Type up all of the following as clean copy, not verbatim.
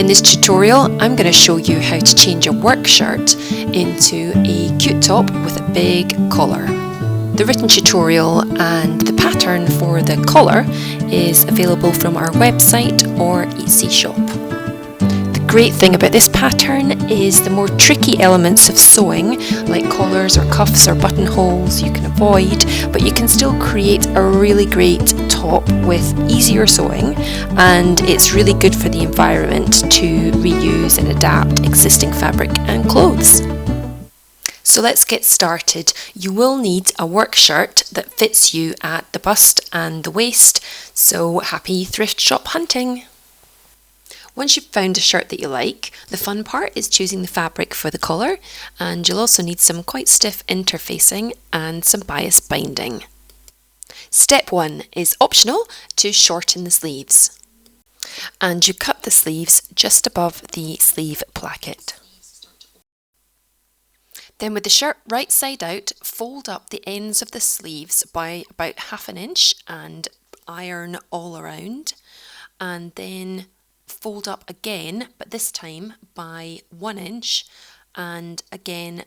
In this tutorial, I'm going to show you how to change a work shirt into a cute top with a big collar. The written tutorial and the pattern for the collar is available from our website or Etsy shop. The great thing about this pattern is the more tricky elements of sewing, like collars or cuffs or buttonholes, you can avoid, but you can still create a really great top with easier sewing, and it's really good for the environment to reuse and adapt existing fabric and clothes. So let's get started. You will need a work shirt that fits you at the bust and the waist, so happy thrift shop hunting! Once you've found a shirt that you like, the fun part is choosing the fabric for the collar, and you'll also need some quite stiff interfacing and some bias binding. Step 1 is optional to shorten the sleeves, and you cut the sleeves just above the sleeve placket. Then with the shirt right side out, fold up the ends of the sleeves by about ½ inch and iron all around, and then fold up again, but this time by 1 inch, and again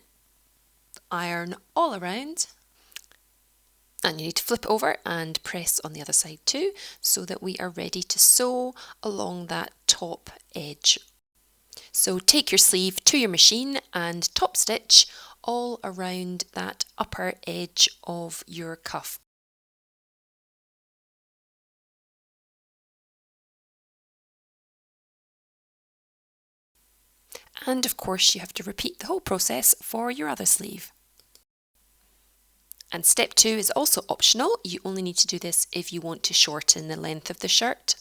iron all around. And you need to flip it over and press on the other side too, so that we are ready to sew along that top edge. So take your sleeve to your machine and top stitch all around that upper edge of your cuff. And of course you have to repeat the whole process for your other sleeve. And step 2 is also optional. You only need to do this if you want to shorten the length of the shirt.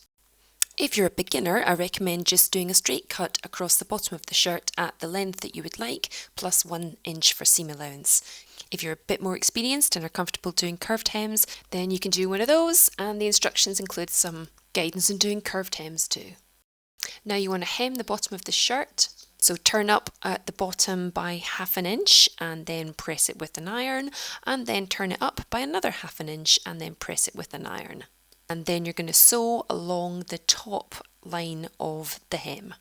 If you're a beginner, I recommend just doing a straight cut across the bottom of the shirt at the length that you would like, plus 1 inch for seam allowance. If you're a bit more experienced and are comfortable doing curved hems, then you can do one of those, and the instructions include some guidance on doing curved hems too. Now you want to hem the bottom of the shirt. So turn up at the bottom by ½ inch and then press it with an iron, and then turn it up by another ½ inch and then press it with an iron. And then you're going to sew along the top line of the hem.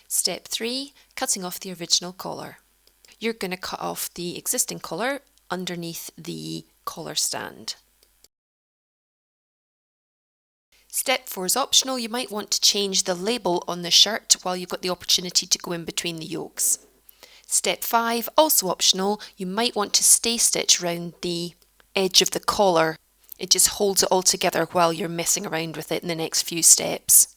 Step 3, cutting off the original collar. You're going to cut off the existing collar underneath the collar stand. Step 4 is optional. You might want to change the label on the shirt while you've got the opportunity to go in between the yokes. Step 5, also optional. You might want to stay stitch around the edge of the collar. It just holds it all together while you're messing around with it in the next few steps.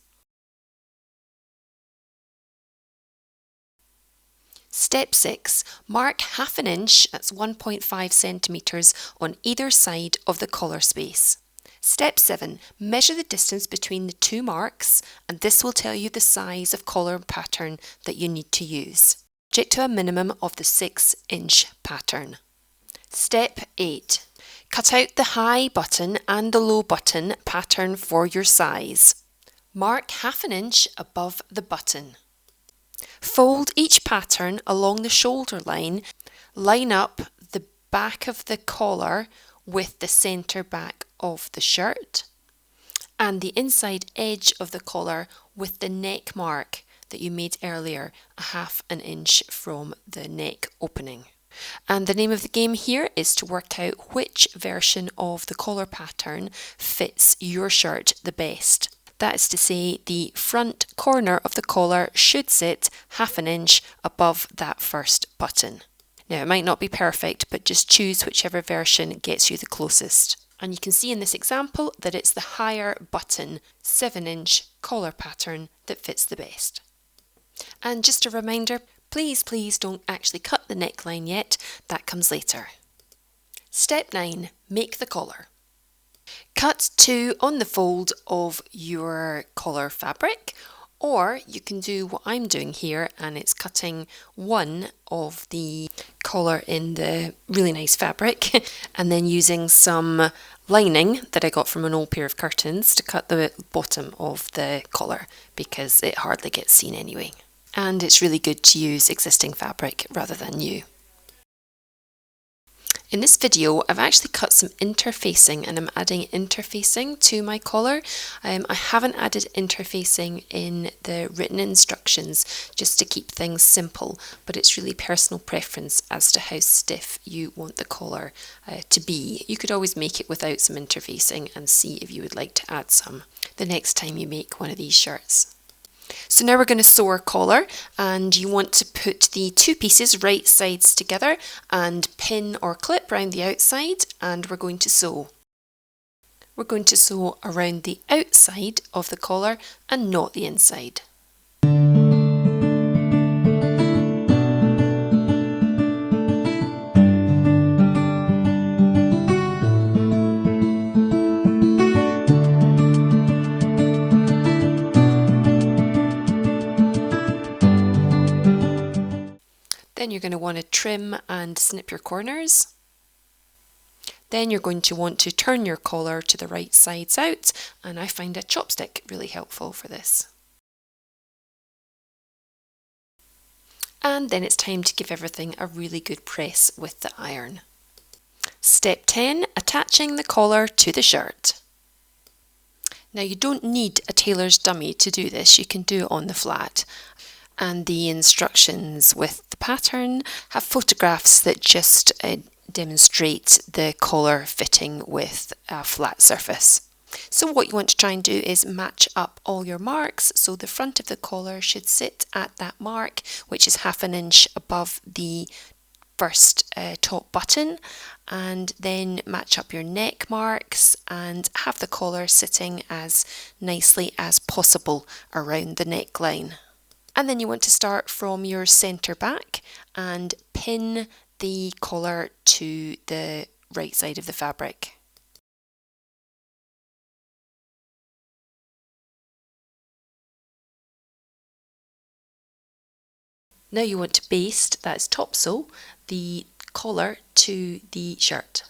Step 6, mark ½ inch, that's 1.5 centimetres, on either side of the collar space. Step 7, measure the distance between the two marks, and this will tell you the size of collar pattern that you need to use, subject to a minimum of the 6-inch pattern. Step 8, cut out the high button and the low button pattern for your size. Mark ½ inch above the button. Fold each pattern along the shoulder line, line up the back of the collar with the centre back of the shirt, and the inside edge of the collar with the neck mark that you made earlier, ½ inch from the neck opening. And the name of the game here is to work out which version of the collar pattern fits your shirt the best. That is to say, the front corner of the collar should sit ½ inch above that first button. Now, it might not be perfect, but just choose whichever version gets you the closest. And you can see in this example that it's the higher button 7-inch collar pattern that fits the best. And just a reminder, please don't actually cut the neckline yet, that comes later. Step 9, make the collar. Cut 2 on the fold of your collar fabric, or you can do what I'm doing here, and it's cutting 1 of the collar in the really nice fabric and then using some lining that I got from an old pair of curtains to cut the bottom of the collar, because it hardly gets seen anyway. And it's really good to use existing fabric rather than new. In this video, I've actually cut some interfacing and I'm adding interfacing to my collar. I haven't added interfacing in the written instructions just to keep things simple, but it's really personal preference as to how stiff you want the collar to be. You could always make it without some interfacing and see if you would like to add some the next time you make one of these shirts. So now we're going to sew our collar, and you want to put the two pieces right sides together and pin or clip around the outside, and we're going to sew. We're going to sew around the outside of the collar and not the inside. Then you're going to want to trim and snip your corners. Then you're going to want to turn your collar to the right sides out, and I find a chopstick really helpful for this. And then it's time to give everything a really good press with the iron. Step 10, attaching the collar to the shirt. Now you don't need a tailor's dummy to do this, you can do it on the flat. And the instructions with the pattern have photographs that just demonstrate the collar fitting with a flat surface. So what you want to try and do is match up all your marks. So the front of the collar should sit at that mark, which is 1/2 inch above the first top button, and then match up your neck marks and have the collar sitting as nicely as possible around the neckline. And then you want to start from your centre back and pin the collar to the right side of the fabric. Now you want to baste, that's top sew, the collar to the shirt.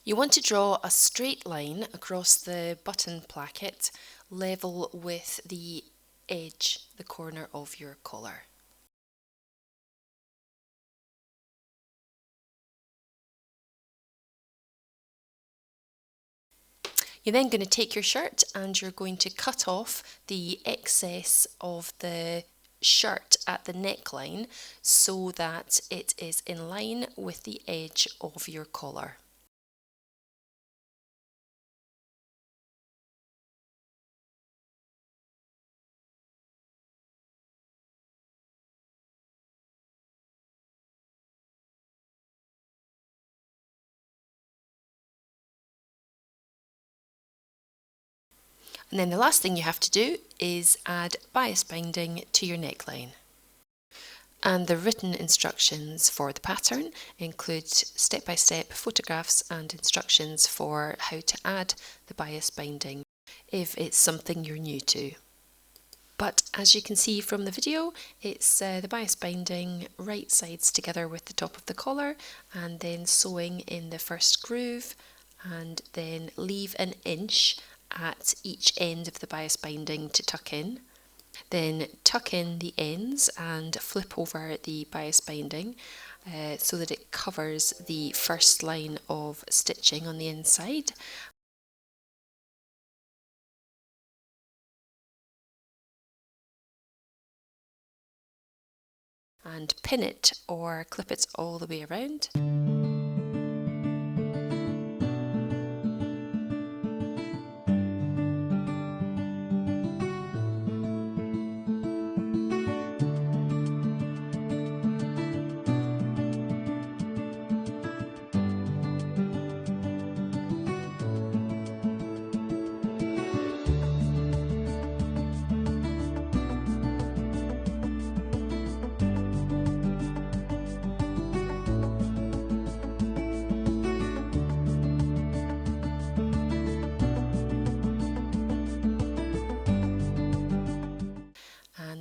You want to draw a straight line across the button placket level with the edge, the corner of your collar. You're then going to take your shirt and you're going to cut off the excess of the shirt at the neckline so that it is in line with the edge of your collar. And then the last thing you have to do is add bias binding to your neckline. And the written instructions for the pattern include step-by-step photographs and instructions for how to add the bias binding if it's something you're new to. But as you can see from the video, it's the bias binding right sides together with the top of the collar, and then sewing in the first groove, and then leave 1 inch at each end of the bias binding to tuck in. Then tuck in the ends and flip over the bias binding so that it covers the first line of stitching on the inside. And pin it or clip it all the way around.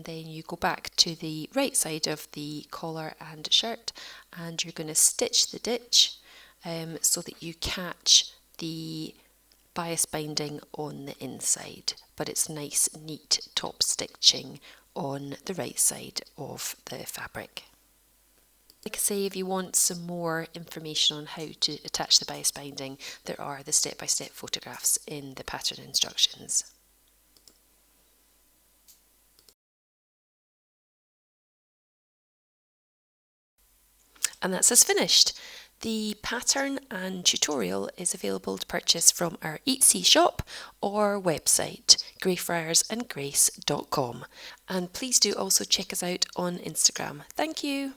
then you go back to the right side of the collar and shirt, and you're going to stitch the ditch so that you catch the bias binding on the inside, but it's nice neat top stitching on the right side of the fabric. Like I say, if you want some more information on how to attach the bias binding, there are the step-by-step photographs in the pattern instructions. And that's us finished. The pattern and tutorial is available to purchase from our Etsy shop or website, greyfriarsandgrace.com. And please do also check us out on Instagram. Thank you.